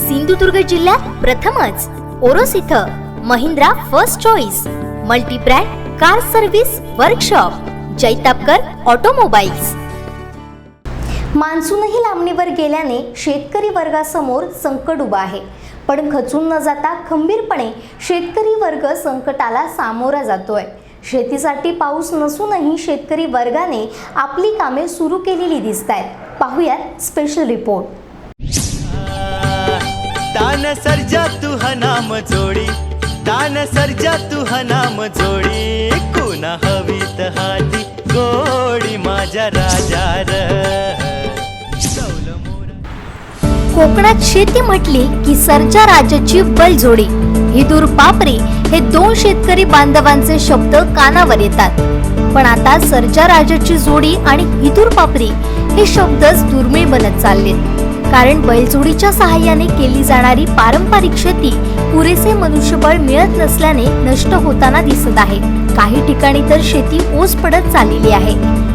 सिंधुदुर्ग जिल्ह्यात प्रथमच ओरोस इथं Mahindra first choice multi brand car service workshop Jaitapkar automobiles. मान्सूनही लांबणीवर गेल्याने शेतकरी वर्गासमोर संकट उभा आहे, पण खचून न जाता खंबीरपणे शेतकरी वर्ग संकटाला सामोरा जातोय। शेतीसाठी पाऊस नसूनही शेतकरी वर्गाने आपली कामे सुरू केलेली दिसतायत। पाहूयात स्पेशल रिपोर्ट। दान सर्जा तू नाम जोडी, दान सर्जा तू नाम जोडी, कुणा हवीत हाती गोडी माझ्या राजा र। कोकणात शेती म्हटली की सर्जा राजाची बलजोडी हिदूर पापरी हे दोन शेतकरी बांधवांचे शब्द कानावर येतात। पण आता सर्जा राजाची जोडी आणि हिदूर पापरी हे शब्दच दुर्मिळ बनत चाललेत, कारण बैलजोडीच्या सहाय्याने केली जाणारी पारंपरिक शेती पुरेसे मनुष्यबळ मिळत नसल्याने नष्ट होताना दिसत आहे। काही ठिकाणी तर शेती ओस पडत चाललेली आहे।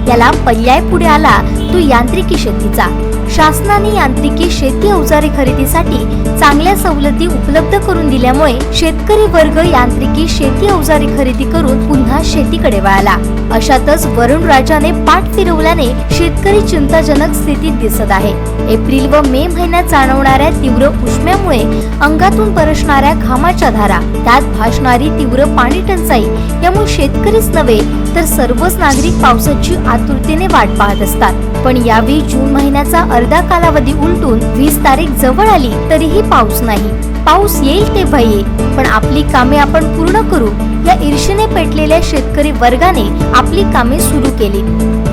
याला पर्याय पुढे आला तो यांत्रिकी शेतीचा। शासनाने यांत्रिकी शेती अवजारे खरेदीसाठी चांगल्या सवलती उपलब्ध करून दिल्यामुळे शेतकरी वर्ग यांत्रिकी शेती अवजारे खरेदी करून पुन्हा शेतीकडे वळाला। अशातच वरुण राजाने पाठ फिरवल्याने शेतकरी चिंताजनक स्थितीत दिसत आहे। एप्रिल व मे महिन्यात जाणवणाऱ्या तीव्र उष्म्यामुळे अंगातून बरसणाऱ्या घामाच्या धारा, त्यात भासणारी तीव्र पाणी टंचाई यामुळे शेतकरीच नव्हे तर सर्वच नागरिक पावसाची आतुरतेने वाट पाहत असतात। पण यावेळी जून महिन्याचा अर्धा कालावधी उलटून 20 तारीख जवळ आली तरीही पाऊस नाही। पाऊस येईल तेव्हा येईल, पण आपली कामे आपण पूर्ण करू या ईर्षेने पेटलेल्या शेतकरी वर्गाने आपली कामे सुरू केली।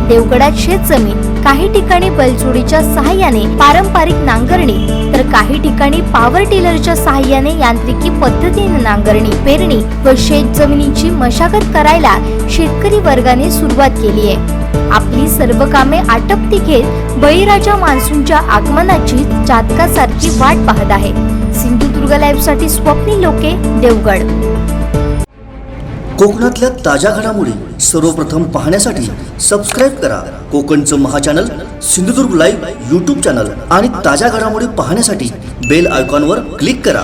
देवगडात शेतजमीन, काही ठिकाणी बैलजोडीच्या सहाय्याने पारंपरिक नांगरणी, तर काही ठिकाणी पॉवर टिलरच्या सहाय्याने यांत्रिकी पद्धतीने नांगरणी, पेरणी व शेत जमिनीची मशागत करायला शेतकरी वर्गाने सुरुवात केली आहे। आपली सर्व कामे आटपती घेत बळीराजा मान्सूनच्या आगमनाची चातकासारखी वाट पाहत आहे। सिंधुदुर्ग लाईव्ह साठी स्वप्नील लोके, देवगड। कोकणातल्या ताज्या घडामोडी सर्वप्रथम पाहण्यासाठी सबस्क्राईब करा कोकणचं महाचॅनल सिंधुदुर्ग लाईव्ह यूट्यूब चॅनल आणि ताज्या घडामोडी पाहण्यासाठी बेल आयकॉनवर क्लिक करा।